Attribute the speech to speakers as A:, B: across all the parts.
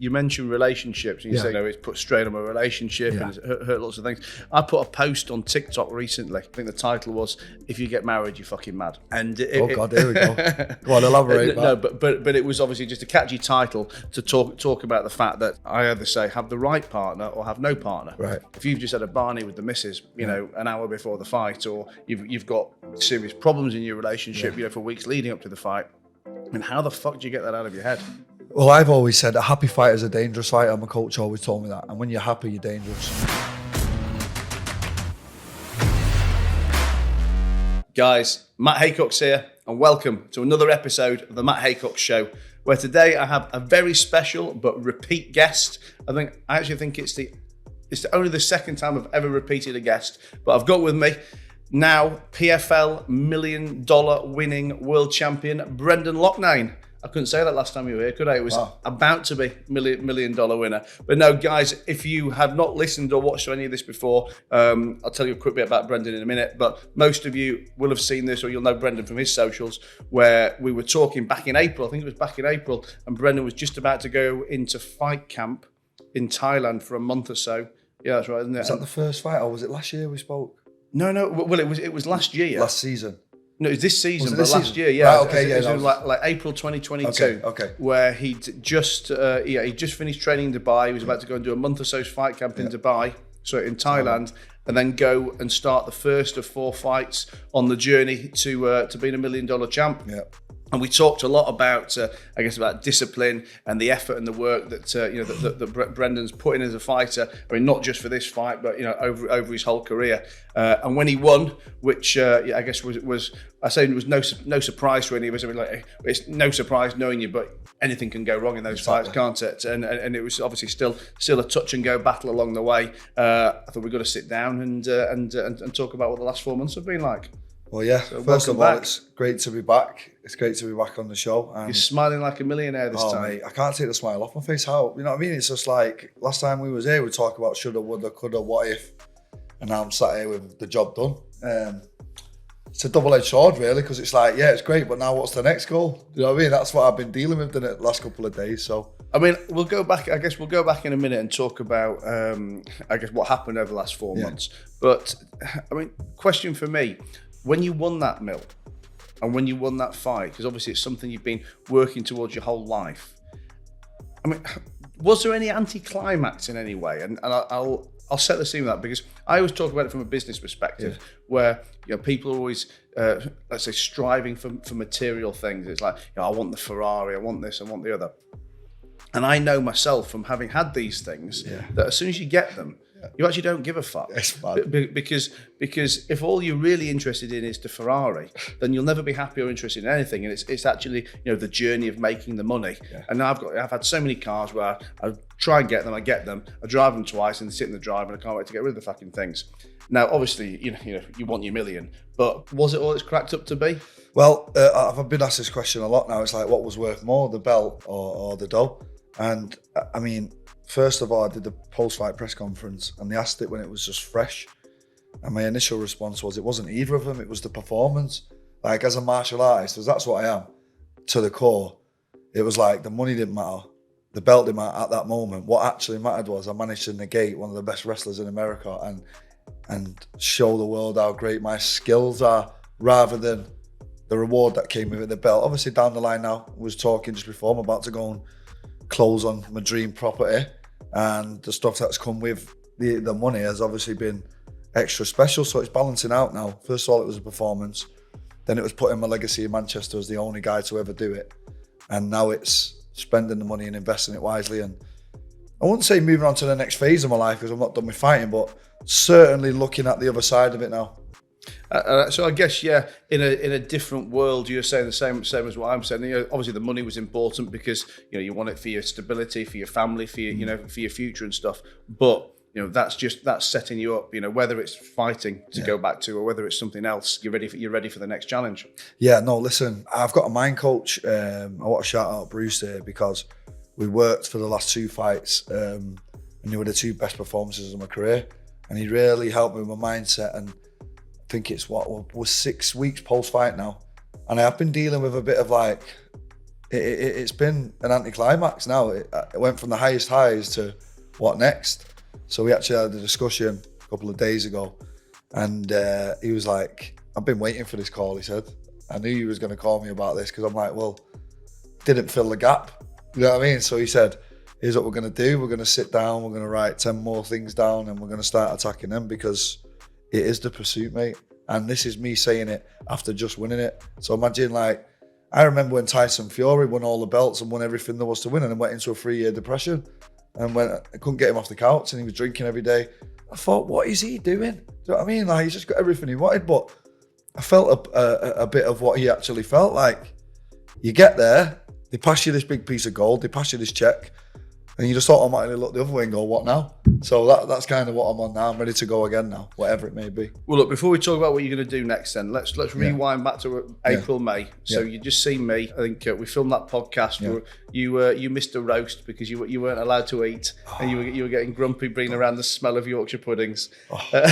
A: You mentioned relationships, and you say, it's put strain on my relationship and it's hurt lots of things. I put a post on TikTok recently. I think the title was, "If you get married, you're fucking mad." And
B: here we go. Go on, elaborate.
A: No, but it was obviously just a catchy title to talk about the fact that I either say have the right partner or have no partner.
B: Right.
A: If you've just had a Barney with the missus, an hour before the fight, or you've got serious problems in your relationship, for weeks leading up to the fight, and how the fuck do you get that out of your head?
B: Well, I've always said a happy fighter is a dangerous fighter. My coach always told me that. And when you're happy, you're dangerous.
A: Guys, Matt Haycox here, and welcome to another episode of the Matt Haycox Show, where today I have a very special but repeat guest. I actually think it's only the second time I've ever repeated a guest, but I've got with me now PFL $1 million winning world champion Brendan Loughnane. I couldn't say that last time you were here, could I? It was about to be $1 million winner. But no, guys, if you have not listened or watched any of this before, I'll tell you a quick bit about Brendan in a minute. But most of you will have seen this, or you'll know Brendan from his socials, where we were talking back in April. I think it was back in April, and Brendan was just about to go into fight camp in Thailand for a month or so. Yeah, that's right, isn't it?
B: Was that the first fight, or was it last year we spoke?
A: No. Well, it was last year.
B: Last season.
A: No, it was this season,
B: but
A: last year, yeah.
B: Right, okay,
A: it was like April 2022.
B: Okay.
A: Where he'd just finished training in Dubai. He was about to go and do a month or so's fight camp in Dubai, so in Thailand, and then go and start the first of 4 fights on the journey to being $1 million champ. Yeah. And we talked a lot about, about discipline and the effort and the work that that Brendan's put in as a fighter. I mean, not just for this fight, but over his whole career. And when he won, which I guess was no surprise for any of us. I mean, like, it's no surprise knowing you, but anything can go wrong in those fights, can't it? And it was obviously still a touch and go battle along the way. I thought we've got to sit down and talk about what the last 4 months have been like.
B: Well, yeah. So first of all, it's great to be back. It's great to be back on the show. And
A: you're smiling like a millionaire this time.
B: Mate, I can't take the smile off my face. How? You know what I mean? It's just like last time we was here, we talk about shoulda, woulda, coulda, what if, and now I'm sat here with the job done. It's a double-edged sword, really, because it's like, yeah, it's great, but now what's the next goal? You know what I mean? That's what I've been dealing with the last couple of days. So,
A: I mean, we'll go back in a minute and talk about, what happened over the last 4 months. But I mean, question for me. When you won that mill and when you won that fight, because obviously it's something you've been working towards your whole life. I mean, was there any anticlimax in any way? And I'll set the scene with that, because I always talk about it from a business perspective, where people are always, let's say, striving for material things. It's like, I want the Ferrari, I want this, I want the other. And I know myself from having had these things that as soon as you get them, you actually don't give a fuck. Because if all you're really interested in is the Ferrari, then you'll never be happy or interested in anything. And it's actually the journey of making the money. Yeah. And now I've had so many cars where I try and get them, I drive them twice and sit in the drive, and I can't wait to get rid of the fucking things. Now, obviously, you want your million, but was it all it's cracked up to be?
B: Well, I've been asked this question a lot now. It's like, what was worth more, the belt or the dough? And I mean, first of all, I did the post-fight press conference, and they asked it when it was just fresh. And my initial response was, it wasn't either of them, it was the performance. Like, as a martial artist, because that's what I am, to the core, it was like the money didn't matter, the belt didn't matter at that moment. What actually mattered was I managed to negate one of the best wrestlers in America and show the world how great my skills are, rather than the reward that came with it, the belt. Obviously, down the line now, I was talking just before, I'm about to go and close on my dream property, and the stuff that's come with the money has obviously been extra special. So it's balancing out now. First of all, it was a performance, then it was putting my legacy in Manchester as the only guy to ever do it, and now it's spending the money and investing it wisely. And I wouldn't say moving on to the next phase of my life, because I'm not done with fighting, but certainly looking at the other side of it now.
A: So I guess, in a different world, you're saying the same as what I'm saying. Obviously the money was important because you want it for your stability, for your family, for your for your future and stuff. But that's setting you up. Whether it's fighting to go back to, or whether it's something else, you're ready for the next challenge.
B: Yeah, no, listen, I've got a mind coach. I want to shout out Bruce here, because we worked for the last 2 fights, and they were the 2 best performances of my career, and he really helped me with my mindset. And I think it's was 6 weeks post-fight now, and I have been dealing with a bit of like it's been an anticlimax now. It went from the highest highs to what next. So we actually had a discussion a couple of days ago, and he was like, I've been waiting for this call, he said. I knew he was going to call me about this, because I'm like, well, didn't fill the gap. You know what I mean? So he said, here's what we're going to do. We're going to sit down, we're going to write 10 more things down, and we're going to start attacking them, because it is the pursuit, mate. And this is me saying it after just winning it. So imagine, like, I remember when Tyson Fury won all the belts and won everything there was to win, and then went into a 3-year depression, and I couldn't get him off the couch, and he was drinking every day. I thought, what is he doing? Do you know what I mean? Like, he's just got everything he wanted, but I felt a bit of what he actually felt like. You get there, they pass you this big piece of gold, they pass you this check, and you just automatically look the other way and go, what now? So that's kind of what I'm on now. I'm ready to go again now, whatever it may be.
A: Well, look, before we talk about what you're going to do next, then let's rewind back to April, May. So you just seen me. I think we filmed that podcast where you missed a roast because you weren't allowed to eat, and you were getting grumpy bringing around the smell of Yorkshire puddings. And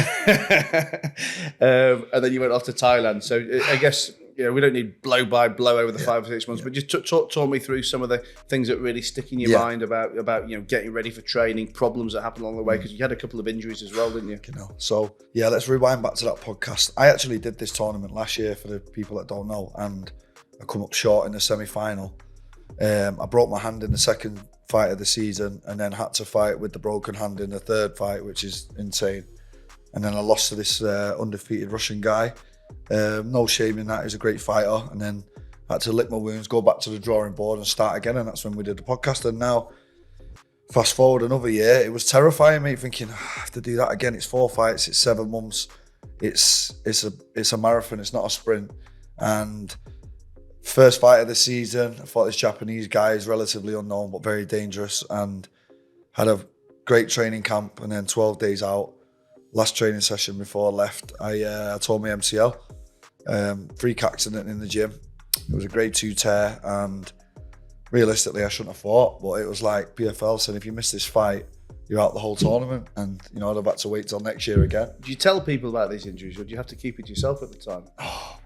A: then you went off to Thailand. So I guess, we don't need blow by blow over the 5 or 6 months, but just talk me through some of the things that really stick in your mind about getting ready for training, problems that happened along the way, because you had a couple of injuries as well, didn't you?
B: So let's rewind back to that podcast. I actually did this tournament last year, for the people that don't know, and I come up short in the semi-final. I broke my hand in the second fight of the season, and then had to fight with the broken hand in the third fight, which is insane. And then I lost to this undefeated Russian guy. No shame in that, he's a great fighter. And then I had to lick my wounds, go back to the drawing board and start again, and that's when we did the podcast. And now, fast forward another year, it was terrifying me, thinking, I have to do that again. It's 4 fights, it's 7 months, it's a marathon, it's not a sprint. And first fight of the season, I fought this Japanese guy, he's relatively unknown but very dangerous, and had a great training camp. And then 12 days out, last training session before I left, I tore my MCL, freak accident in the gym. It was a grade 2 tear, and realistically I shouldn't have fought, but it was like PFL said, if you miss this fight, you're out the whole tournament. And I'd have had to wait till next year again.
A: Do you tell people about these injuries, or do you have to keep it to yourself at the time?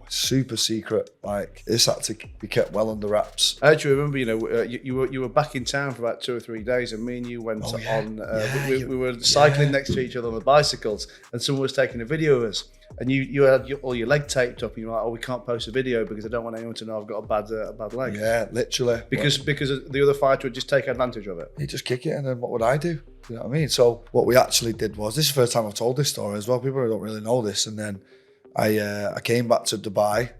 B: Super secret. Like, this had to be kept well under wraps.
A: I actually remember, you were back in town for about 2 or 3 days, and me and you went on. We were cycling next to each other on the bicycles, and someone was taking a video of us, and you had all your leg taped up, and you're like, we can't post a video because I don't want anyone to know I've got a bad leg.
B: Yeah, literally.
A: Because the other fighter would just take advantage of it.
B: He'd just kick it, and then what would I do? You know what I mean? So what we actually did was, this is the first time I've told this story as well. People don't really know this. And then I came back to Dubai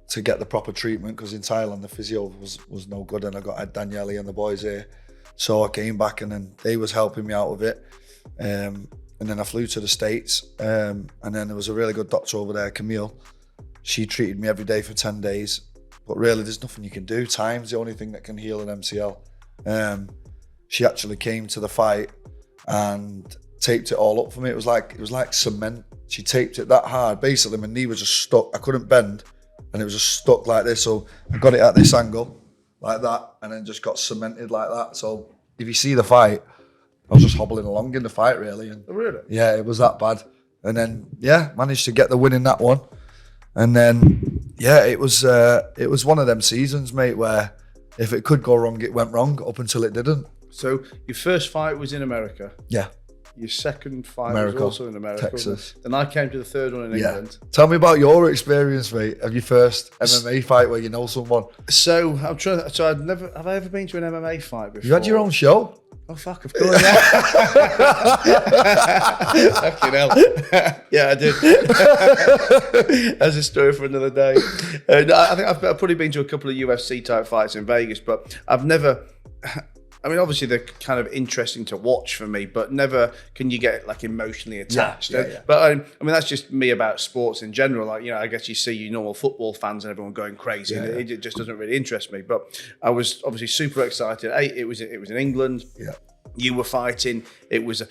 B: to get the proper treatment, because in Thailand the physio was no good, and I got Daniele and the boys here. So I came back, and then they was helping me out with it. And then I flew to the States, and then there was a really good doctor over there, Camille. She treated me every day for 10 days. But really, there's nothing you can do. Time's the only thing that can heal an MCL. She actually came to the fight and taped it all up for me. It was like cement. She taped it that hard. Basically, my knee was just stuck. I couldn't bend, and it was just stuck like this. So I got it at this angle, like that, and then just got cemented like that. So if you see the fight, I was just hobbling along in the fight, really. And
A: really?
B: Yeah, it was that bad. And then, managed to get the win in that one. And then, it was one of them seasons, mate, where if it could go wrong, it went wrong, up until it didn't.
A: So your first fight was in America.
B: Yeah.
A: Your second fight was also in America.
B: Texas.
A: Then I came to the third one in England.
B: Tell me about your experience, mate, of your first MMA fight where you know someone.
A: So I'm trying. So have I ever been to an MMA fight before?
B: You had your own show?
A: Oh fuck! Of course. Fucking hell. Yeah, I did. That's a story for another day. I think I've probably been to a couple of UFC type fights in Vegas, but I've never. I mean, obviously they're kind of interesting to watch for me, but never can you get like emotionally attached. Yeah. But I mean, that's just me about sports in general. Like, I guess you see you normal football fans and everyone going crazy, and it just doesn't really interest me. But I was obviously super excited. It was in England.
B: Yeah.
A: you were fighting. It was, and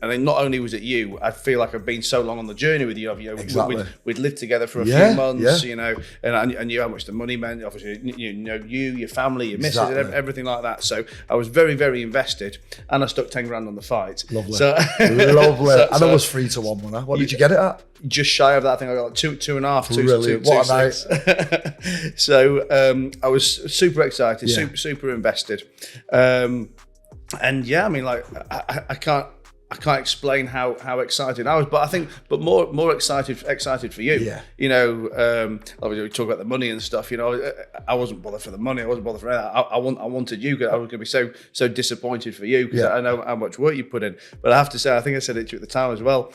A: then not only was it you, I feel like I've been so long on the journey with you.
B: Exactly.
A: We'd lived together for a few months,
B: yeah.
A: And I knew how much the money meant. Obviously, your family, your missus,
B: Exactly.
A: and everything like that. So I was very, very invested, and I stuck 10 grand on the fight.
B: Lovely.
A: So,
B: lovely. And it was 3-1, wasn't it? What did you get it at?
A: Just shy of that. I think I got two and a half.
B: Brilliant. What a
A: night. So I was super excited, super invested. And yeah, I mean, like I can't explain how excited I was, but more excited for you.
B: Yeah.
A: Obviously we talk about the money and stuff. I wasn't bothered for the money. I wasn't bothered for that. I wanted you. I was going to be so disappointed for you because I know how much work you put in. But I have to say, I think I said it to you at the time as well.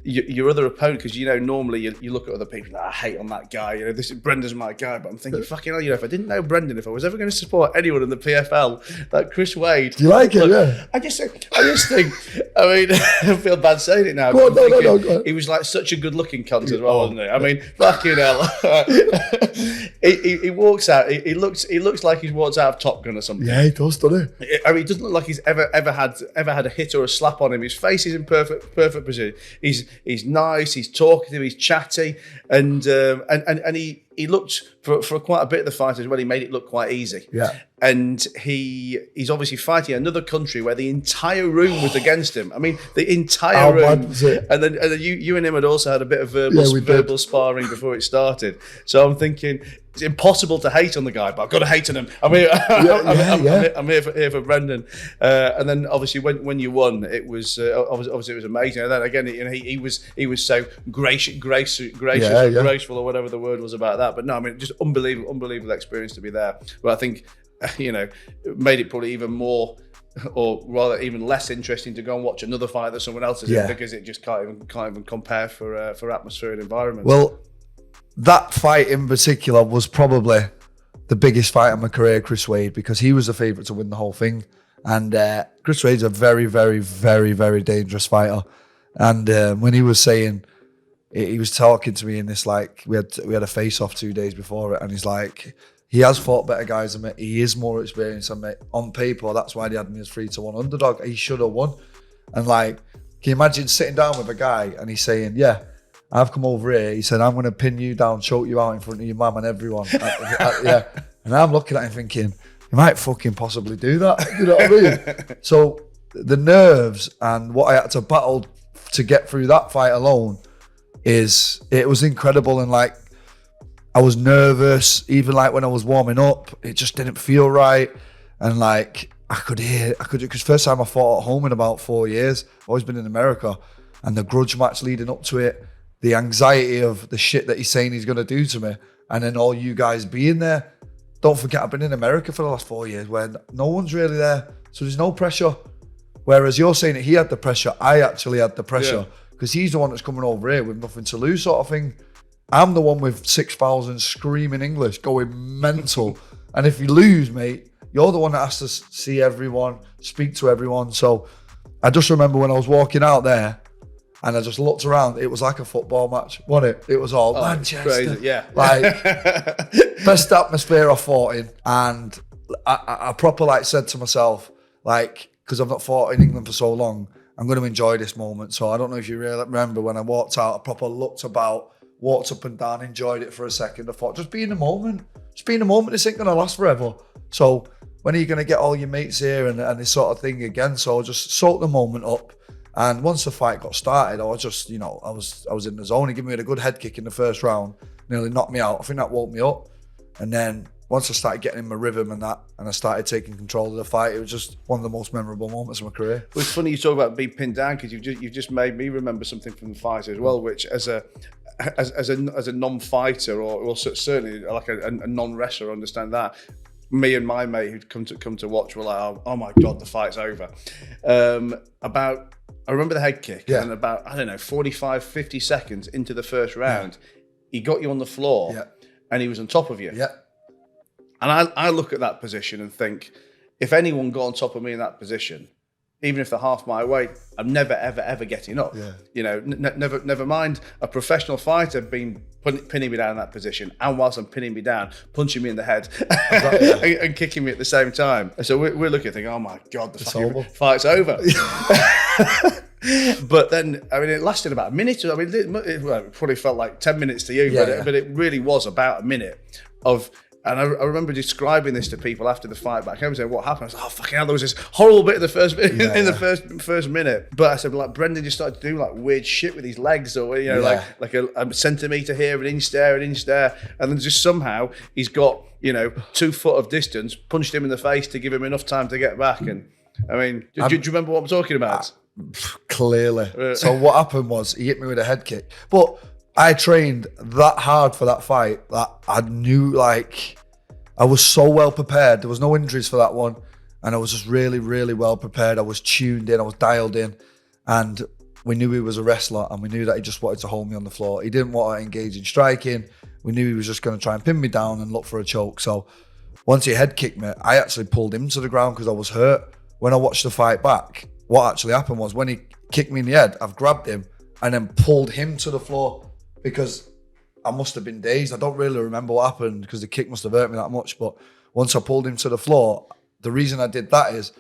A: Your other opponent, because normally you look at other people, I hate on that guy. This is Brendan's my guy, but I'm thinking, fucking hell, if I didn't know Brendan, if I was ever going to support anyone in the PFL, that Chris Wade.
B: Do you like it? Yeah.
A: I just think. I mean, I feel bad saying it now.
B: Go on, no. Go on.
A: He was like such a good-looking cunt as well, wasn't he? I mean, fucking hell. He walks out. He looks like he's walked out of Top Gun or something.
B: Yeah, he does, doesn't he?
A: I mean, he doesn't look like he's ever had a hit or a slap on him. His face is in perfect position. He's nice, he's talkative, he's chatty, and he looked for quite a bit of the fight as well. He made it look quite easy.
B: Yeah.
A: And he's obviously fighting another country where the entire room was against him. I mean, the entire room.
B: Bad was it?
A: And then you and him had also had a bit of verbal sparring before it started. So I'm thinking, it's impossible to hate on the guy, but I've got to hate on him. I'm here. I'm here for Brendan. And then obviously when you won, it was obviously it was amazing. And then again, he was so graceful or whatever the word was about that. But no, I mean, just unbelievable experience to be there. But I think it made it probably even more, or rather even less interesting to go and watch another fight that someone else is in, because it just can't even compare for atmosphere and environment.
B: Well, that fight in particular was probably the biggest fight of my career, Chris Wade, because he was the favourite to win the whole thing. And Chris Wade's a very, very, very, very dangerous fighter. And when he was saying, he was talking to me in this, like, we had a face-off 2 days before it, and he's like, he has fought better guys than me. He is more experienced than me. On paper, that's why they had me as 3-1 underdog. He should have won. And like, can you imagine sitting down with a guy and he's saying, yeah, I've come over here. He said, I'm going to pin you down, choke you out in front of your mum and everyone. Yeah. And I'm looking at him thinking, you might fucking possibly do that. You know what I mean? So the nerves and what I had to battle to get through that fight alone it was incredible. And like, I was nervous, even like when I was warming up, it just didn't feel right. And like, I could, because first time I fought at home in about 4 years, I've always been in America, and the grudge match leading up to it, the anxiety of the shit that he's saying he's going to do to me, and then all you guys being there. Don't forget, I've been in America for the last 4 years where no one's really there, so there's no pressure. Whereas you're saying that he had the pressure, I actually had the pressure, because he's the one that's coming over here with nothing to lose sort of thing. I'm the one with 6,000 screaming English, going mental. And if you lose, mate, you're the one that has to see everyone, speak to everyone. So I just remember when I was walking out there and I just looked around, it was like a football match, wasn't it? It was all Manchester.
A: Crazy, yeah.
B: Like, best atmosphere I fought in. And I proper like said to myself, like, because I've not fought in England for so long, I'm going to enjoy this moment. So I don't know if you really remember when I walked out, I proper looked about, walked up and down, enjoyed it for a second. I thought, just be in the moment. Just be in the moment. This ain't going to last forever. So when are you going to get all your mates here and this sort of thing again? So I just soaked the moment up. And once the fight got started, I was just, I was in the zone. He gave me a good head kick in the first round, nearly knocked me out. I think that woke me up. And then once I started getting in my rhythm and I started taking control of the fight, it was just one of the most memorable moments of my career.
A: Well, it's funny you talk about being pinned down, because you've just made me remember something from the fight as well, which as a non-fighter or certainly like a non-wrestler, understand that. Me and my mate who'd come to watch were like, oh my God, the fight's over. I remember the head kick, and about, 45, 50 seconds into the first round, he got you on the floor and he was on top of you.
B: Yeah.
A: And I look at that position and think, if anyone got on top of me in that position, even if they're half my weight, I'm never, ever getting up.
B: Yeah.
A: You know, never mind a professional fighter being pinning me down in that position, and whilst I'm pinning me down, punching me in the head and kicking me at the same time. So we're looking and thinking, oh my God, the fucking fight's over. But then, I mean, it lasted about a minute. I mean, it probably felt like 10 minutes to you, but it really was about a minute of. And I remember describing this to people after the fight back home, saying, "What happened?" I was like, "Oh fucking hell!" There was this horrible bit in the first the first minute. But I said, like, Brendan just started to do like weird shit with his legs, or like a centimetre here, an inch there, and then just somehow he's got 2 foot of distance, punched him in the face to give him enough time to get back. And I mean, do you remember what I'm talking about?
B: Clearly. So what happened was he hit me with a head kick, but I trained that hard for that fight that I knew, like, I was so well prepared. There was no injuries for that one. And I was just really, really well prepared. I was tuned in, I was dialed in. And we knew he was a wrestler, and we knew that he just wanted to hold me on the floor. He didn't want to engage in striking. We knew he was just going to try and pin me down and look for a choke. So once he head kicked me, I actually pulled him to the ground because I was hurt. When I watched the fight back, what actually happened was when he kicked me in the head, I've grabbed him and then pulled him to the floor, because I must have been dazed. I don't really remember what happened because the kick must have hurt me that much. But once I pulled him to the floor, the reason I did that is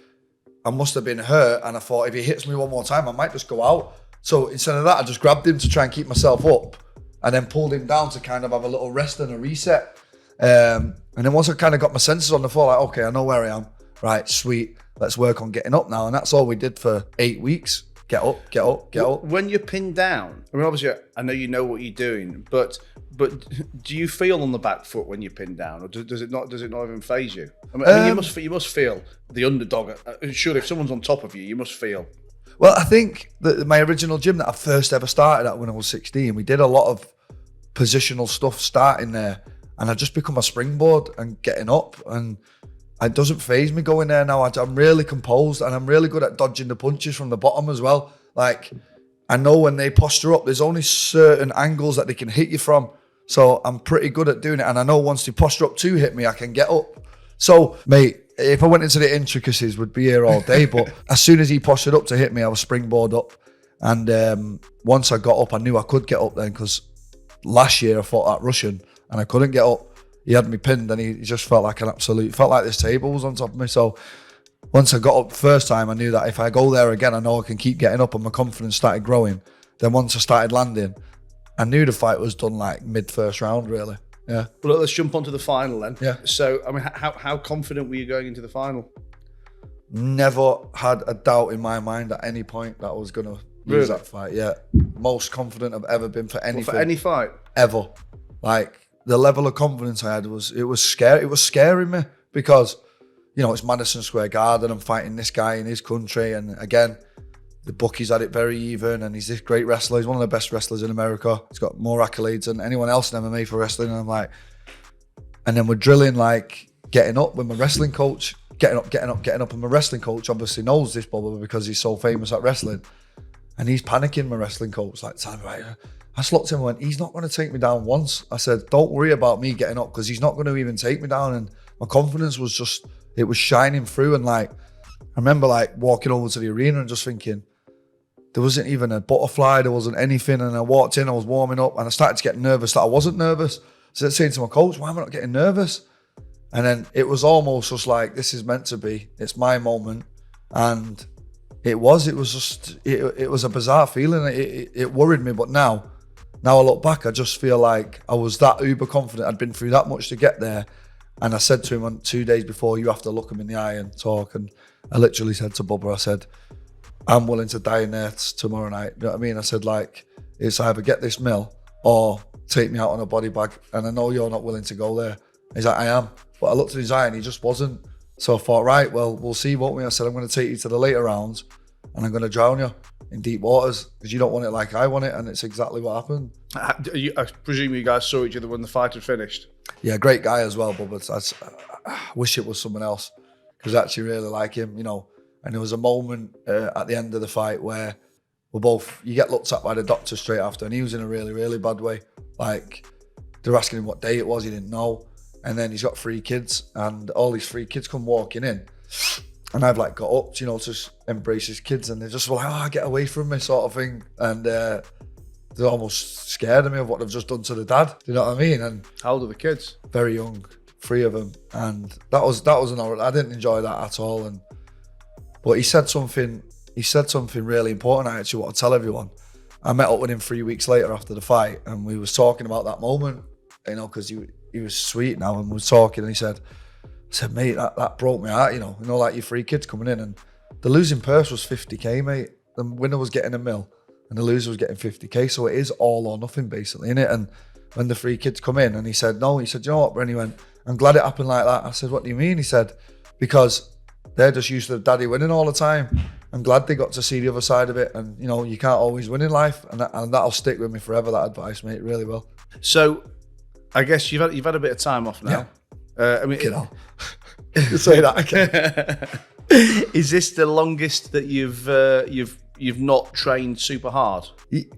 B: I must have been hurt, and I thought if he hits me one more time, I might just go out. So instead of that, I just grabbed him to try and keep myself up, and then pulled him down to kind of have a little rest and a reset. And then once I kind of got my senses on the floor, like, okay, I know where I am. Right, sweet. Let's work on getting up now. And that's all we did for 8 weeks. Get up, get up, get up.
A: When you're pinned down, I mean, obviously, I know you know what you're doing, but do you feel on the back foot when you're pinned down, or does it not even phase you? I mean, you must feel the underdog. Surely, if someone's on top of you, you must feel.
B: Well, I think that my original gym that I first ever started at when I was 16, we did a lot of positional stuff starting there, and I just become a springboard and getting up, and it doesn't faze me going there now. I'm really composed, and I'm really good at dodging the punches from the bottom as well. Like, I know when they posture up, there's only certain angles that they can hit you from. So I'm pretty good at doing it. And I know once they posture up to hit me, I can get up. So, mate, if I went into the intricacies, we'd be here all day. But as soon as he postured up to hit me, I was springboard up. And once I got up, I knew I could get up then, because last year I fought that Russian and I couldn't get up. He had me pinned, and he just felt like felt like this table was on top of me. So once I got up the first time, I knew that if I go there again, I know I can keep getting up, and my confidence started growing. Then once I started landing, I knew the fight was done like mid-first round, really. Yeah.
A: Well, let's jump onto the final then.
B: Yeah.
A: So, I mean, how confident were you going into the final?
B: Never had a doubt in my mind at any point that I was going to lose that fight. Yeah. Most confident I've ever been for anything.
A: Well, for any fight?
B: Ever. Like, the level of confidence I had was scary. It was scaring me because, it's Madison Square Garden. I'm fighting this guy in his country. And again, the bookies had it very even. And he's this great wrestler. He's one of the best wrestlers in America. He's got more accolades than anyone else in MMA for wrestling. And I'm like, and then we're drilling, like, getting up with my wrestling coach, getting up. And my wrestling coach obviously knows this, Bubba, because he's so famous at wrestling. And he's panicking, my wrestling coach, like, telling me, right, I just looked at him and went, he's not going to take me down once. I said, don't worry about me getting up, because he's not going to even take me down. And my confidence was just, it was shining through. And like, I remember like walking over to the arena and just thinking, there wasn't even a butterfly, there wasn't anything. And I walked in, I was warming up, and I started to get nervous that I wasn't nervous. So I was saying to my coach, why am I not getting nervous? And then it was almost just like, this is meant to be, it's my moment. And it was a bizarre feeling. It worried me, but now I look back, I just feel like I was that uber confident. I'd been through that much to get there. And I said to him on 2 days before, you have to look him in the eye and talk. And I literally said to Bubba, I said, I'm willing to die in there tomorrow night. You know what I mean? I said, like, it's either get this mill or take me out on a body bag. And I know you're not willing to go there. He's like, I am. But I looked at his eye and he just wasn't. So I thought, right, well, we'll see, won't we? I said, I'm going to take you to the later rounds and I'm going to drown you in deep waters because you don't want it like I want it. And it's exactly what happened.
A: I presume you guys saw each other when the fight had finished.
B: Yeah, great guy as well, but I wish it was someone else because I actually really like him, And there was a moment at the end of the fight where you get looked at by the doctor straight after, and he was in a really, really bad way. Like, they're asking him what day it was, he didn't know. And then he's got 3 kids, and all these 3 kids come walking in. And I've like got up, you know, to embrace his kids, and they're just like, oh, get away from me sort of thing. And they're almost scared of me of what they've just done to the dad. Do you know what I mean? And
A: how old are the kids?
B: Very young, 3 of them. And that was I didn't enjoy that at all. But he said something really important I actually want to tell everyone. I met up with him 3 weeks later after the fight, and we was talking about that moment, you know, because he was sweet now, and we was talking, and he said, mate, that broke my heart, you know, like your 3 kids coming in, and the losing purse was 50k, mate. The winner was getting $1 million, and the loser was getting 50k. So it is all or nothing, basically, innit? And when the 3 kids come in, and he said, you know what, Bren? He went, I'm glad it happened like that. I said, what do you mean? He said, because they're just used to daddy winning all the time. I'm glad they got to see the other side of it, and you know, you can't always win in life, and that'll stick with me forever. That advice, mate, really will.
A: So, I guess you've had a bit of time off now.
B: Yeah.
A: I mean,
B: you say that again.
A: Is this the longest that you've not trained super hard?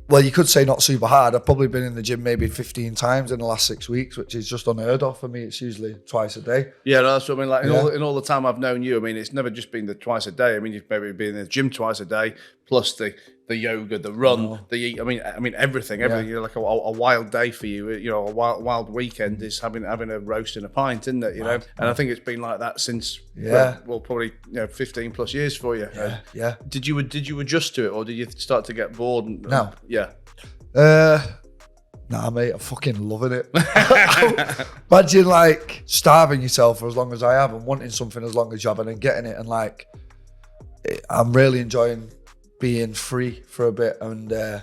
B: Well, you could say not super hard. I've probably been in the gym maybe 15 times in the last 6 weeks, which is just unheard of for me. It's usually twice a day.
A: Yeah, no, that's what I mean. Like in all the time I've known you, I mean, it's never just been the twice a day. I mean, you've maybe been in the gym twice a day, plus the yoga, the run, I mean everything. You're like a wild day for you. You know, a wild weekend is having a roast and a pint, isn't it? You know, and I think it's been like that since probably 15 plus years for you.
B: Yeah.
A: Did you adjust to it, or did you start to get bored?
B: No.
A: Yeah.
B: Nah, mate, I'm fucking loving it. Imagine like starving yourself for as long as I have and wanting something as long as you have and then getting it, and like I'm really enjoying being free for a bit. And I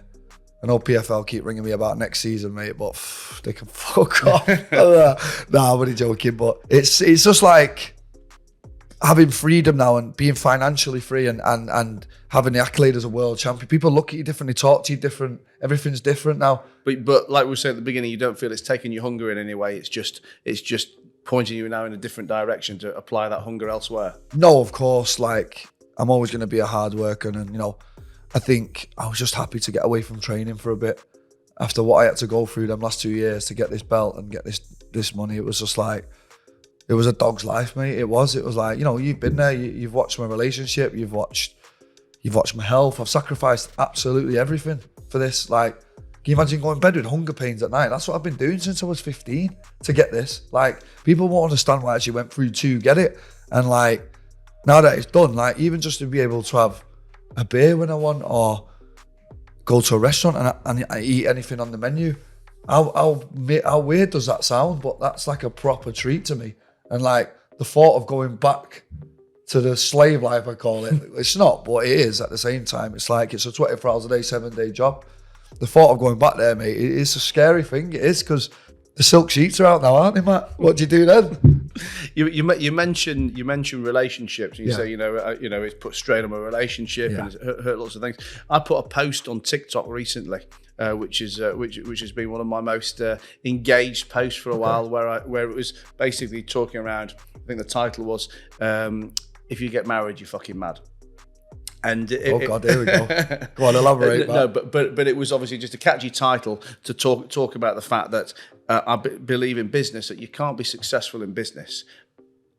B: know PFL keep ringing me about next season, mate, but they can fuck off. Nah, I'm only joking, but it's just like having freedom now and being financially free and having the accolade as a world champion. People look at you differently, talk to you different. Everything's different now.
A: But like we said at the beginning, you don't feel it's taking your hunger in any way. It's just pointing you now in a different direction to apply that hunger elsewhere.
B: No, of course. Like, I'm always going to be a hard worker, and you know, I think I was just happy to get away from training for a bit after what I had to go through them last 2 years to get this belt and get this money. It was just like, it was a dog's life, mate. It was like, you know, you've been there, you've watched my relationship, you've watched my health. I've sacrificed absolutely everything for this. Like, can you imagine going to bed with hunger pains at night? That's what I've been doing since I was 15 to get this. Like, people won't understand why I actually went through to get it. And like, now that it's done, like, even just to be able to have a beer when I want, or go to a restaurant and I eat anything on the menu, how weird does that sound? But that's like a proper treat to me. And like, the thought of going back to the slave life, I call it, it's not, but it is at the same time. It's like, it's a 24 hours a day, 7-day job. The thought of going back there, mate, it's a scary thing. It is, because the silk sheets are out now, aren't they, Matt? What do you do then?
A: You mentioned relationships, and you say, you know, it's put strain on my relationship and it's hurt lots of things. I put a post on TikTok recently, which has been one of my most engaged posts for a while, where it was basically talking around. I think the title was, "If you get married, you're fucking mad." And
B: there we go. Go on, elaborate.
A: No, but it was obviously just a catchy title to talk about the fact that I believe in business, that you can't be successful in business.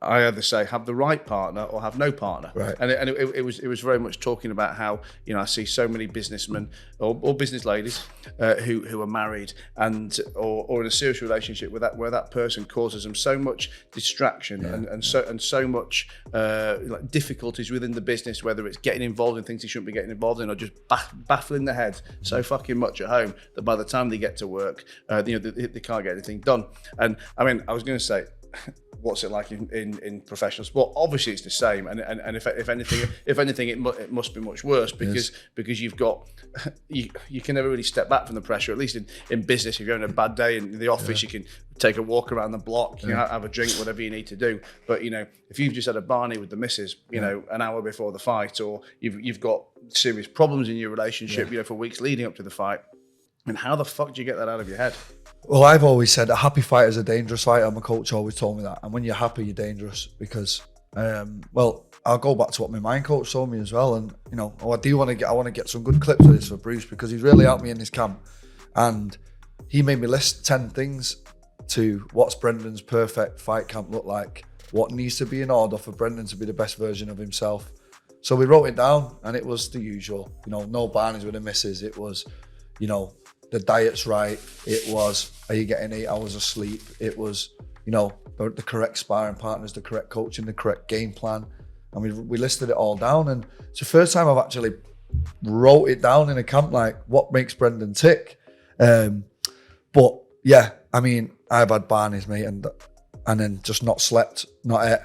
A: I either say have the right partner or have no partner.
B: Right.
A: And it was very much talking about how, you know, I see so many businessmen or business ladies who are married and or in a serious relationship where that person causes them so much distraction and so much like difficulties within the business, whether it's getting involved in things they shouldn't be getting involved in, or just baffling their head so fucking much at home that by the time they get to work, you know, they can't get anything done. And I mean, I was going to say, what's it like in professional sport? Obviously, it's the same, and if anything, it must be much worse because you've got you can never really step back from the pressure. At least in business, if you're having a bad day in the office, you can take a walk around the block, you know, have a drink, whatever you need to do. But you know, if you've just had a Barney with the missus, you know, an hour before the fight, or you've got serious problems in your relationship, you know, for weeks leading up to the fight, and how the fuck do you get that out of your head?
B: Well, I've always said a happy fighter is a dangerous fighter. My coach always told me that. And when you're happy, you're dangerous, because, well, I'll go back to what my mind coach told me as well. And, you know, I want to get some good clips of this for Bruce, because he's really helped me in his camp. And he made me list 10 things to what's Brendan's perfect fight camp look like. what needs to be in order for Brendan to be the best version of himself. So we wrote it down, and it was the usual, no barneys with the misses. It was, the diet's right. It was, are you getting 8 hours of sleep? It was, the correct sparring partners, the correct coaching, the correct game plan. And we listed it all down. And it's the first time I've actually wrote it down in a camp, like what makes Brendan tick. But yeah, I mean, I've had barneys, mate, and then just not slept, not ate,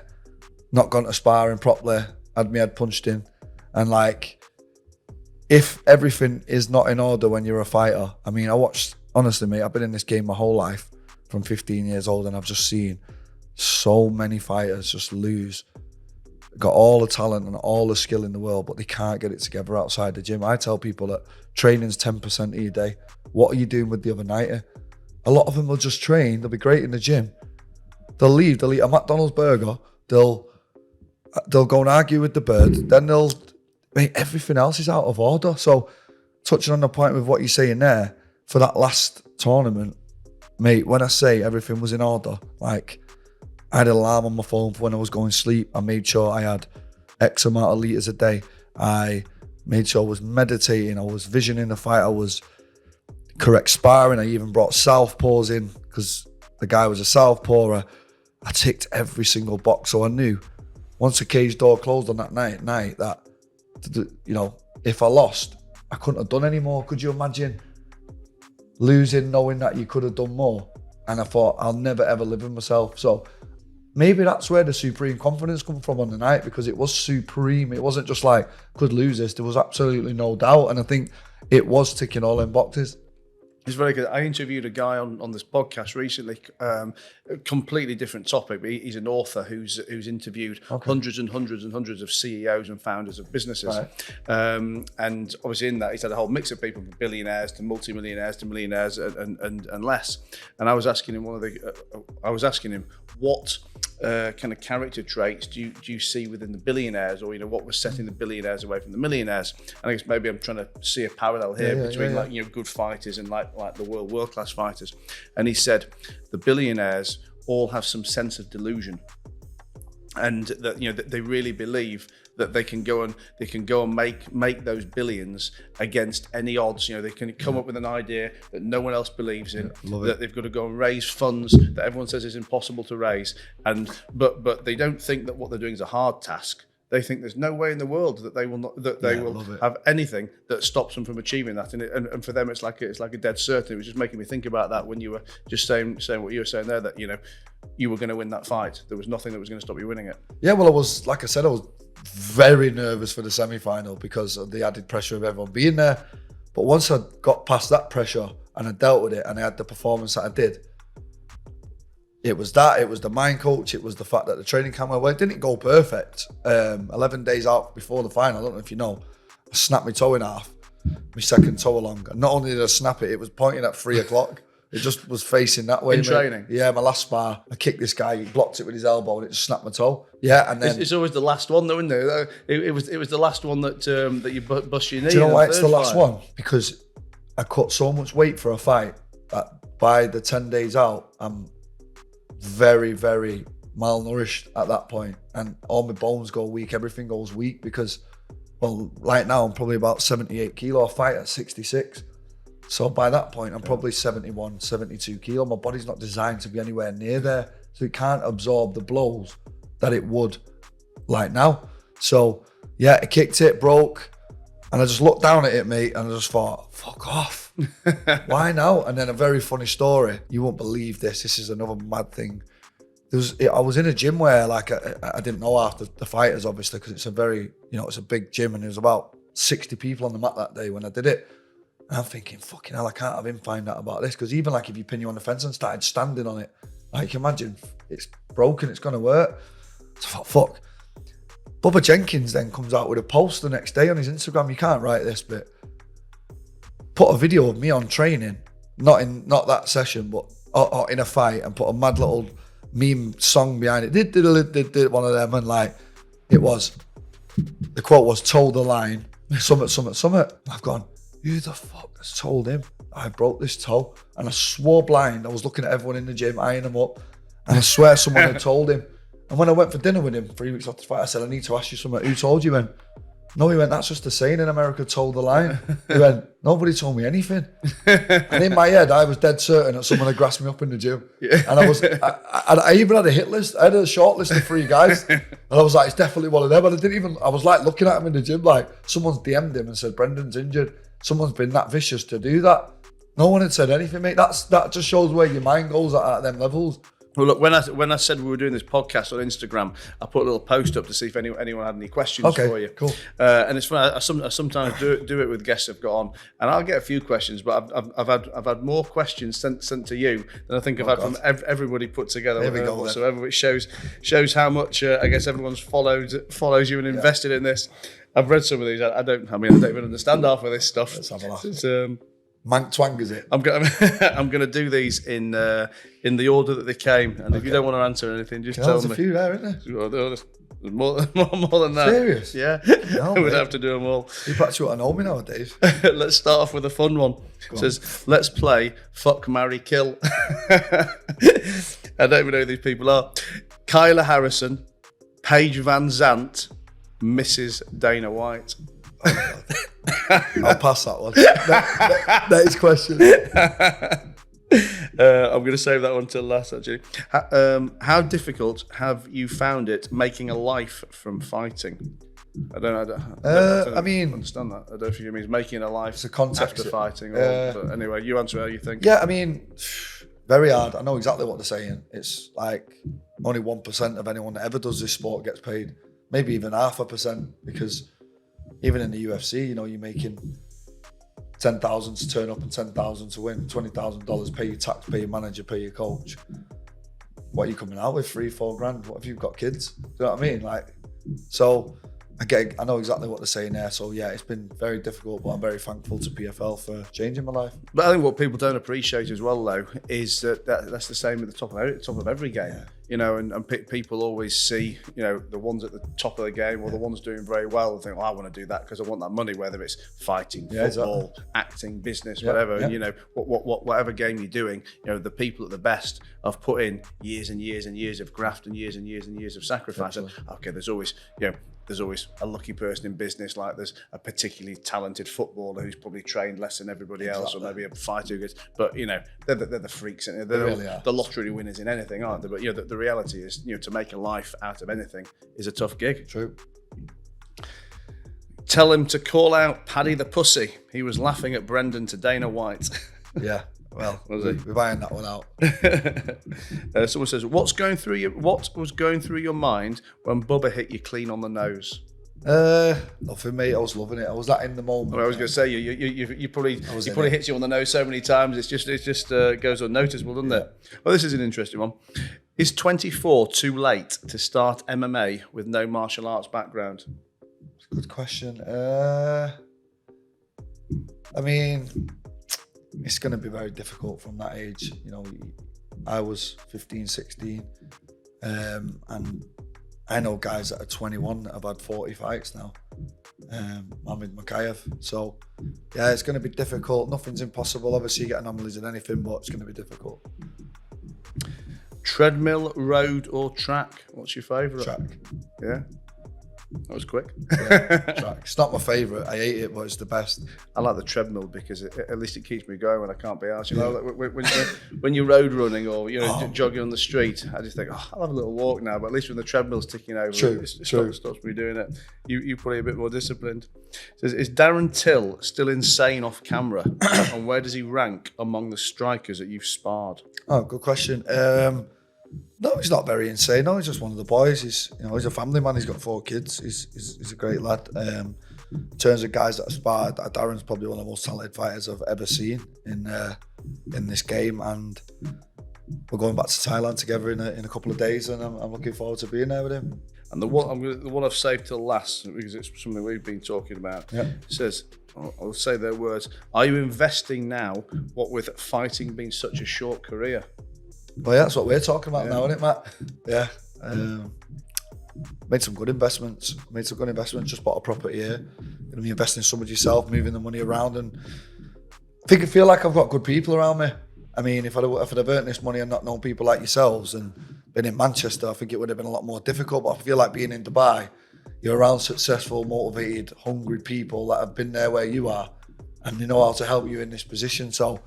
B: not gone to sparring properly, had my head punched in. And like, if everything is not in order when you're a fighter, I mean, honestly, mate, I've been in this game my whole life from 15 years old, and I've just seen so many fighters just lose. Got all the talent and all the skill in the world, but they can't get it together outside the gym. I tell people that training's 10% of your day. What are you doing with the other 90? A lot of them will just train, they'll be great in the gym. They'll eat a McDonald's burger, they'll go and argue with the bird, then everything else is out of order. So touching on the point with what you're saying there, for that last tournament, mate, when I say everything was in order, like I had an alarm on my phone for when I was going to sleep. I made sure I had X amount of litres a day. I made sure I was meditating. I was visioning the fight. I was correct sparring. I even brought southpaws in because the guy was a southpaw. I ticked every single box. So I knew once the cage door closed on that night that, if I lost, I couldn't have done any more. Could you imagine losing knowing that you could have done more? And I thought, I'll never ever live with myself. So maybe that's where the supreme confidence come from on the night, because it was supreme. It wasn't just like, could lose this. There was absolutely no doubt. And I think it was ticking all them boxes.
A: It's very good. I interviewed a guy on this podcast recently, a completely different topic, but he's an author who's interviewed hundreds and hundreds and hundreds of CEOs and founders of businesses. Right. And obviously in that, he's had a whole mix of people from billionaires to multimillionaires to millionaires and less. And I was asking him what kind of character traits do you see within the billionaires, or what was setting the billionaires away from the millionaires? And I guess maybe I'm trying to see a parallel here between like good fighters and like the world-class fighters. And he said the billionaires all have some sense of delusion, and that that they really believe that they can go and make those billions against any odds. They can come up with an idea that no one else believes in, that they've got to go and raise funds that everyone says is impossible to raise, but they don't think that what they're doing is a hard task. They think there's no way in the world that they will have anything that stops them from achieving that, and for them it's like a dead certain. It was just making me think about that when you were just saying what you were saying there, that you were going to win that fight. There was nothing that was going to stop you winning it.
B: Yeah, well, I was very nervous for the semi-final because of the added pressure of everyone being there. But once I got past that pressure and I dealt with it and I had the performance that I did, it was the mind coach, it was the fact that the training camp went well. It didn't go perfect. 11 days out before the final, I don't know if you know, I snapped my toe in half, my second toe along. And not only did I snap it, it was pointing at 3 o'clock. It just was facing that way.
A: In training?
B: Yeah, my last spar, I kicked this guy, he blocked it with his elbow and it just snapped my toe. Yeah, and then...
A: It's always the last one though, isn't it? It was the last one that you bust your knee.
B: Do you know why it's the last one? Because I cut so much weight for a fight that by the 10 days out, I'm very, very malnourished at that point. And all my bones go weak, everything goes weak because, well, right now I'm probably about 78 kilo, I fight at 66. So by that point, I'm probably 71, 72 kilo. My body's not designed to be anywhere near there. So it can't absorb the blows that it would like now. So yeah, it kicked it, broke. And I just looked down at it, mate, and I just thought, fuck off. Why now? And then a very funny story. You won't believe this. This is another mad thing. I was in a gym where like I didn't know half the fighters, obviously, because it's a very, it's a big gym, and there was about 60 people on the mat that day when I did it. And I'm thinking, fucking hell, I can't have him find out about this. Because even like if you pin you on the fence and started standing on it, like imagine it's broken, it's going to work. So I thought, fuck. Bubba Jenkins then comes out with a post the next day on his Instagram. You can't write this bit. Put a video of me on training, not that session, but or in a fight, and put a mad little meme song behind it. Did one of them, and like it was, the quote was, "Told the line, summit." I've gone, who the fuck has told him I broke this toe? And I swore blind. I was looking at everyone in the gym, eyeing them up, and I swear someone had told him. And when I went for dinner with him 3 weeks after the fight, I said, I need to ask you something. Who told you? He went, no, he went, that's just a saying in America, told the line. He went, nobody told me anything. And in my head, I was dead certain that someone had grassed me up in the gym. Yeah. And I even had a hit list. I had a short list of 3 guys. And I was like, it's definitely one of them. And I was like looking at him in the gym, like someone's DM'd him and said, Brendan's injured. Someone's been that vicious to do that. No one had said anything, mate. That just shows where your mind goes at them levels.
A: Well, look, when I said we were doing this podcast on Instagram, I put a little post up to see if anyone had any questions for you.
B: Cool.
A: And it's funny. I sometimes do it with guests I've got on, and I'll get a few questions, but I've had more questions sent to you than I think I've had from everybody put together.
B: There we go.
A: So it shows how much I guess everyone's follows you and invested in this. I've read some of these. I don't even understand half of this stuff.
B: Let's have a laugh.
A: It's,
B: Mank twang, is it?
A: I'm gonna do these in the order that they came, and if you don't want to answer anything, just tell me.
B: There's a few there, isn't there?
A: There's more than that.
B: Serious?
A: Yeah,
B: No,
A: we'd have to do them all.
B: You practically want to know me nowadays.
A: Let's start off with a fun one. It says, let's play Fuck, Marry, Kill. I don't even know who these people are. Kyla Harrison, Paige Van Zandt, Mrs. Dana White.
B: Oh, I'll pass that one. Next question.
A: I'm going to save that one till last, actually. How difficult have you found it making a life from fighting? I don't
B: understand
A: that. I don't know if it means making a life
B: context
A: after fighting. But anyway, you answer how you think.
B: Yeah, I mean, very hard. I know exactly what they're saying. It's like only 1% of anyone that ever does this sport gets paid. Maybe even 0.5%, because even in the UFC, you're making 10,000 to turn up and 10,000 to win, $20,000, pay your tax, pay your manager, pay your coach. What are you coming out with? 3-4 grand? What if you've got kids? Do you know what I mean? So I know exactly what they're saying there. So yeah, it's been very difficult, but I'm very thankful to PFL for changing my life.
A: But I think what people don't appreciate as well, though, is that's the same at the top of every game. Yeah. And people always see, the ones at the top of the game or the ones doing very well and think, I want to do that because I want that money, whether it's fighting, football, acting, business, whatever. Yeah. Whatever game you're doing, the people at the best have put in years and years and years of graft and years and years and years of sacrifice. And, okay, there's always a lucky person in business, like there's a particularly talented footballer who's probably trained less than everybody else, or maybe a fighter who gets, but they're the freaks, and they're really the lottery winners in anything, aren't they? But the reality is, to make a life out of anything is a tough gig.
B: True.
A: Tell him to call out Paddy the Pussy. He was laughing at Brendan to Dana White.
B: Yeah. Well, we've ironed that one out.
A: Someone says, what was going through your mind when Bubba hit you clean on the nose?
B: Nothing, mate. I was loving it. I was that in the moment.
A: Well, I was going to say you probably hits you on the nose so many times. It just goes unnoticeable, doesn't it? Well, this is an interesting one. Is 24 too late to start MMA with no martial arts background?
B: Good question. I mean, it's going to be very difficult from that age. I was 15, 16, and I know guys that are 21 that have had 40 fights now. Mohamed Makayev. So, yeah, it's going to be difficult. Nothing's impossible. Obviously, you get anomalies in anything, but it's going to be difficult.
A: Treadmill, road, or track? What's your favourite?
B: Track.
A: Yeah. That was quick.
B: Yeah, track. It's not my favourite. I hate it, but it's the best.
A: I like the treadmill because at least it keeps me going when I can't be arsed. When you're road running or jogging on the street, I just think, I'll have a little walk now. But at least when the treadmill's ticking over, it stops me doing it. You probably a bit more disciplined. It says, is Darren Till still insane off camera? And where does he rank among the strikers that you've sparred?
B: Oh, good question. No, he's not very insane. No, he's just one of the boys. He's a family man. He's got 4 kids. He's a great lad. In terms of guys that have sparred, Darren's probably one of the most talented fighters I've ever seen in this game. And we're going back to Thailand together in a couple of days, and I'm looking forward to being there with him.
A: And the one I've saved till last because it's something we've been talking about. Yeah. It says, I'll say their words. Are you investing now? What with fighting being such a short career?
B: Well, yeah, that's what we're talking about now, isn't it, Matt? Yeah. Made some good investments. Just bought a property here. Going to be investing some of yourself, moving the money around, and I feel like I've got good people around me. I mean, if I'd have earned this money and not known people like yourselves and been in Manchester, I think it would have been a lot more difficult. But I feel like being in Dubai, you're around successful, motivated, hungry people that have been there where you are, and they know how to help you in this position. So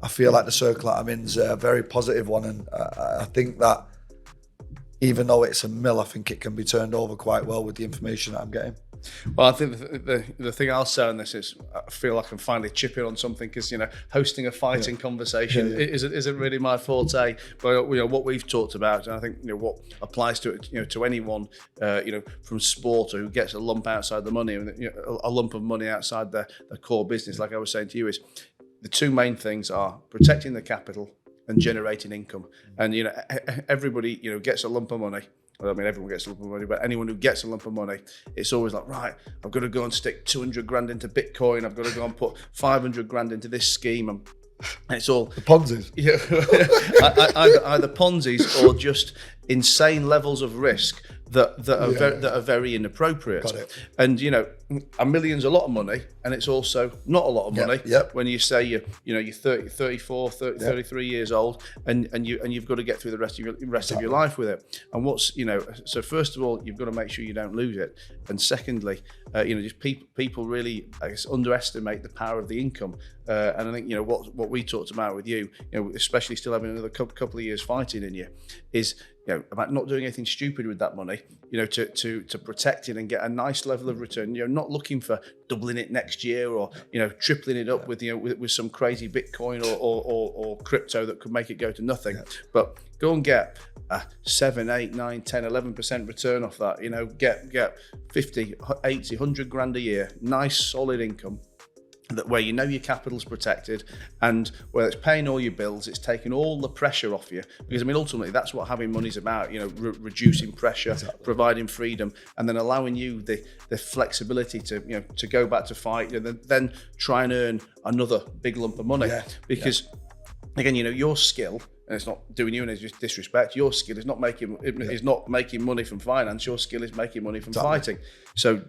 B: I feel like the circle that I'm in is a very positive one, and I think that even though it's a mill, I think it can be turned over quite well with the information that I'm getting.
A: Well, I think the thing I'll say on this is I feel I can finally chip in on something, because hosting a fighting conversation isn't really my forte. But what we've talked about, and I think what applies to it, to anyone from sport or who gets a lump outside the money, a lump of money outside their core business, like I was saying to you, is the two main things are protecting the capital and generating income. And everybody gets a lump of money. Well, I mean, everyone gets a lump of money, but anyone who gets a lump of money, it's always like, right, I've got to go and stick 200 grand into Bitcoin. I've got to go and put 500 grand into this scheme. And it's all
B: the Ponzi's.
A: Yeah, either Ponzi's or just insane levels of risk that are very inappropriate.
B: Got it.
A: And a million's a lot of money, and it's also not a lot of money when you say you're 34, 33 years old, and you've got to get through the rest of your life with it. And so first of all, you've got to make sure you don't lose it, and secondly, just people really, I guess, underestimate the power of the income. And I think what we talked about with you, especially still having another couple of years fighting in you, is about not doing anything stupid with that money, to protect it and get a nice level of return. Not looking for doubling it next year or tripling it up with some crazy Bitcoin or crypto that could make it go to nothing. But go and get a 7, 8, 9, 10, 11% return off that. Get 50, 80, 100 grand a year, nice solid income. Where your capital's protected, and where it's paying all your bills, it's taking all the pressure off you. Because ultimately that's what having money's about. Reducing pressure, providing freedom, and then allowing you the flexibility to go back to fight, then try and earn another big lump of money. Because again, your skill, and it's not doing you any disrespect, your skill is not making money from finance. Your skill is making money from fighting. So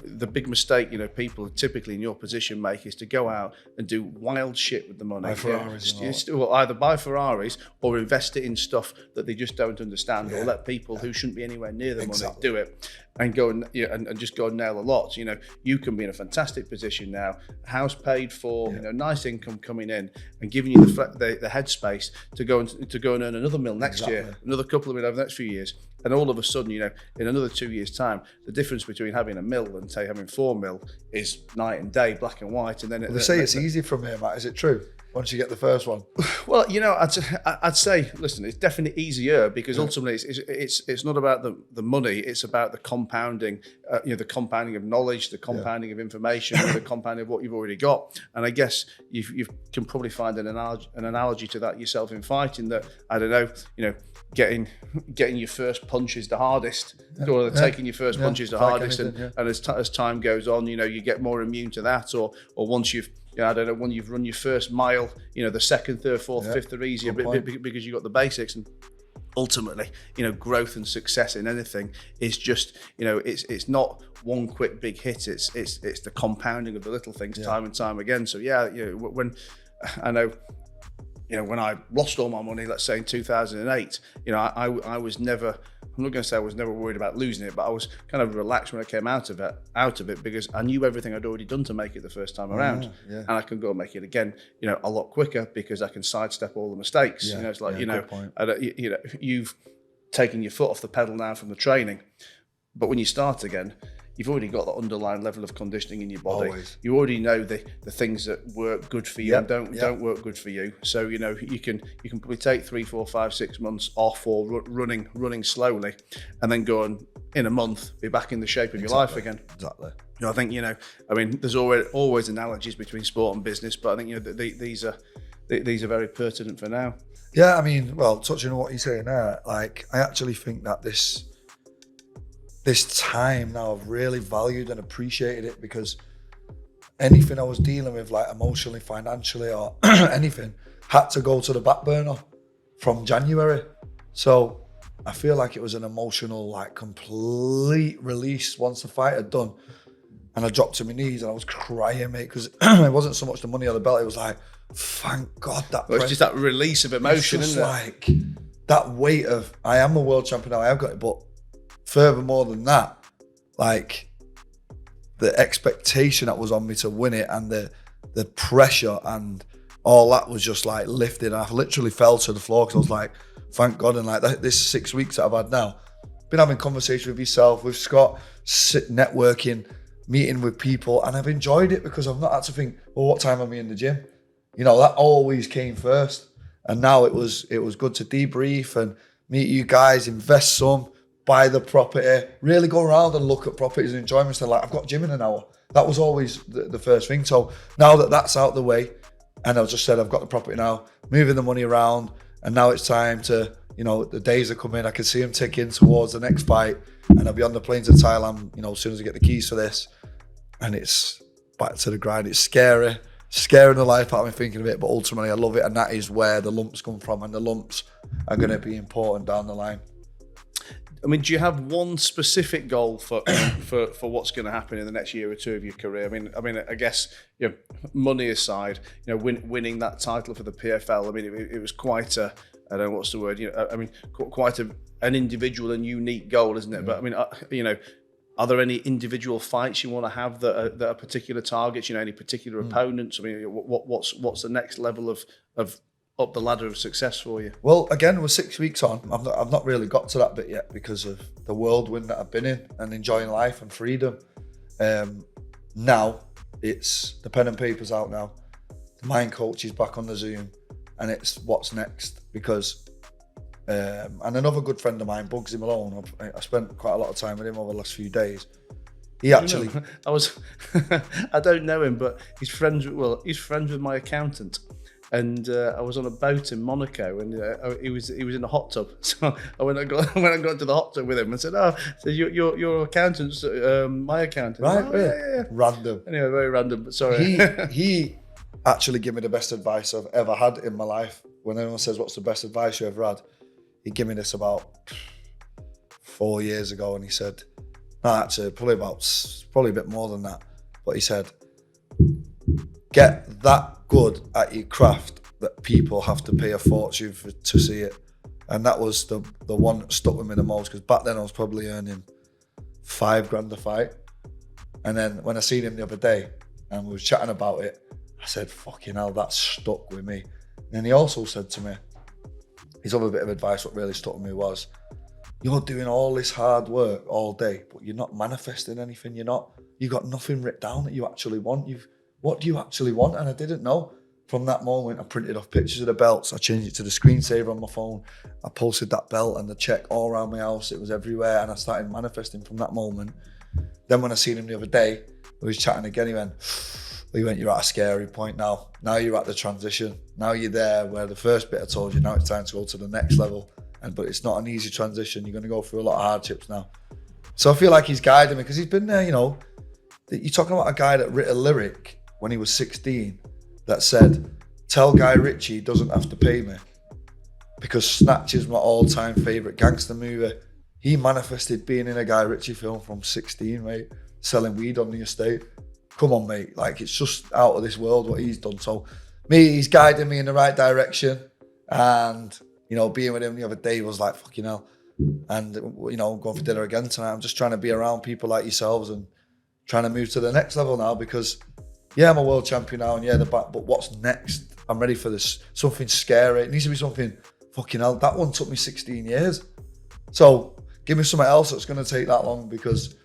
A: the big mistake people typically in your position make is to go out and do wild shit with the money.
B: Buy Ferraris
A: either buy Ferraris or invest it in stuff that they just don't understand, or let people who shouldn't be anywhere near the money do it, and go and just go and nail the lots. You can be in a fantastic position now, house paid for, nice income coming in, and giving you the headspace to go and earn another mil next year, another couple of mil over the next few years. And all of a sudden, in another 2 years' time, the difference between having a mil and say having 4 mil is night and day, black and white. And then
B: they say it's easy from here, Matt. Is it true? Once you get the first one?
A: Well, I'd say, listen, it's definitely easier, because ultimately it's not about the money. It's about the compounding, the compounding of knowledge, the compounding of information, the compounding of what you've already got. And I guess you can probably find an analogy to that yourself in fighting. That, I don't know, getting your first punch is the hardest, or taking your first punch is the hardest, and as time goes on, you get more immune to that, or once you've I don't know, when you've run your first mile, the second, third, fourth, fifth are easier because you've got the basics. And ultimately, growth and success in anything is just, it's not one quick big hit. It's the compounding of the little things time and time again. So when I know, when I lost all my money, let's say in 2008, I was never, I'm not going to say I was never worried about losing it, but I was kind of relaxed when I came out of it because I knew everything I'd already done to make it the first time around. And I can go and make it again, a lot quicker, because I can sidestep all the mistakes. It's like, you've taken your foot off the pedal now from the training, but when you start again, you've already got that underlying level of conditioning in your body. Always. You already know the things that work good for you and don't work good for you. So you can probably take 3, 4, 5, 6 months off, or running slowly, and then go and in a month be back in the shape of your life again.
B: Exactly.
A: I think I mean, there's always analogies between sport and business, but I think these are very pertinent for now.
B: Yeah, I mean, well, touching on what you're saying there, like, I actually think that this time now I've really valued and appreciated it, because anything I was dealing with, like emotionally, financially, or anything, had to go to the back burner from January. So I feel like it was an emotional, like, complete release once the fight had done. And I dropped to my knees and I was crying, mate, because it wasn't so much the money on the belt. It was like, thank God that.
A: Well, it's just that release of emotion, isn't it?
B: Like, that weight of, I am a world champion now, I have got it, but furthermore than that, like the expectation that was on me to win it and the pressure and all that was just like lifted. And I literally fell to the floor because I was like, thank God. And like this 6 weeks that I've had now, been having conversation with yourself, with Scott, networking, meeting with people, and I've enjoyed it because I've not had to think, well, what time am I in the gym? You know, that always came first. And now it was good to debrief and meet you guys, invest some, buy the property, really go around and look at properties and enjoy myself. Like, I've got gym in an hour. That was always the first thing. So now that that's out the way, and I've just said I've got the property now, moving the money around, and now it's time to, you know, the days are coming. I can see them ticking towards the next fight, and I'll be on the plane to Thailand, you know, as soon as I get the keys for this. And it's back to the grind. It's scary. Scaring the life out of me thinking of it, but ultimately I love it, and that is where the lumps come from, and the lumps are going to be important down the line.
A: I mean, do you have one specific goal for what's going to happen in the next year or two of your career? I mean, I guess, you know, money aside, you know, winning that title for the PFL. I mean, it was quite a, I don't know what's the word. You know, I mean, quite an individual and unique goal, isn't it? But I mean, you know. Are there any individual fights you want to have that are particular targets? You know, any particular opponents? I mean, what's the next level of up the ladder of success for you?
B: Well, again, we're 6 weeks on. I've not really got to that bit yet because of the whirlwind that I've been in and enjoying life and freedom. Now it's the pen and paper's out now. The mind coach is back on the Zoom, and it's what's next because. And another good friend of mine, Bugsy Malone, I spent quite a lot of time with him over the last few days. He actually,
A: I don't know him, but he's friends with my accountant, and I was on a boat in Monaco, and he was in a hot tub. So when I got into the hot tub with him, I said, "Oh, so your accountant's my accountant."
B: Right?
A: Oh, yeah.
B: Random.
A: Anyway, very random. But sorry.
B: He actually gave me the best advice I've ever had in my life. When anyone says, "What's the best advice you ever had?" He gave me this about 4 years ago, and he said, no, actually, probably a bit more than that. But he said, get that good at your craft that people have to pay a fortune to see it. And that was the one that stuck with me the most, because back then I was probably earning $5,000 a fight. And then when I seen him the other day and we were chatting about it, I said, fucking hell, that stuck with me. And then he also said to me, his other bit of advice, what really stuck with me was, you're doing all this hard work all day, but you're not manifesting anything. You got nothing written down that you actually want. What do you actually want? And I didn't know. From that moment, I printed off pictures of the belts. I changed it to the screensaver on my phone. I posted that belt and the check all around my house. It was everywhere. And I started manifesting from that moment. Then when I seen him the other day, we was chatting again, he went, you're at a scary point now. Now you're at the transition. Now you're there where the first bit I told you, now it's time to go to the next level. But it's not an easy transition. You're going to go through a lot of hardships now. So I feel like he's guiding me because he's been there, you know. You're talking about a guy that wrote a lyric when he was 16 that said, tell Guy Ritchie he doesn't have to pay me because Snatch is my all-time favourite gangster movie. He manifested being in a Guy Ritchie film from 16, mate, selling weed on the estate. Come on, mate. Like, it's just out of this world what he's done. So, he's guiding me in the right direction. And, you know, being with him the other day was like, fucking hell. And, you know, going for dinner again tonight. I'm just trying to be around people like yourselves and trying to move to the next level now because, yeah, I'm a world champion now and yeah, but what's next? I'm ready for this. Something scary. It needs to be something, fucking hell, that one took me 16 years. So, give me something else that's going to take that long because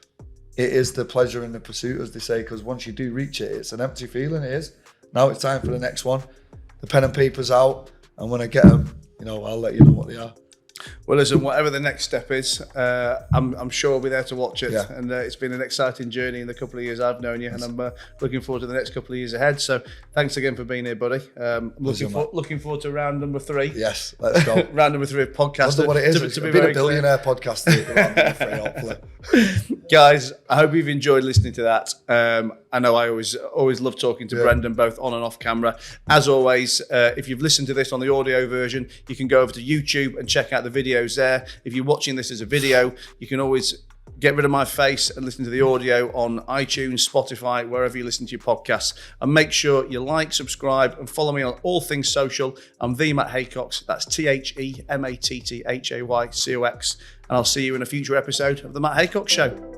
B: it is the pleasure in the pursuit, as they say, because once you do reach it, it's an empty feeling, it is. Now it's time for the next one. The pen and paper's out, and when I get them, you know, I'll let you know what they are.
A: Well, listen, whatever the next step is, I'm sure I'll be there to watch it.
B: Yeah.
A: And it's been an exciting journey in the couple of years I've known you, and I'm looking forward to the next couple of years ahead. So thanks again for being here, buddy. Looking forward to round number 3.
B: Yes, let's go.
A: Round number 3 of podcast.
B: I wonder what it is. To be a billionaire podcast. Round number 3, hopefully.
A: Guys, I hope you've enjoyed listening to that. I know I always love talking to Brendan, both on and off camera. As always, if you've listened to this on the audio version, you can go over to YouTube and check out the videos there. If you're watching this as a video, you can always Get rid of my face and listen to the audio on iTunes, Spotify, wherever you listen to your podcasts. And make sure you like, subscribe, and follow me on all things social. I'm the Matt Haycox. That's TheMattHaycox. And I'll see you in a future episode of The Matt Haycox Show.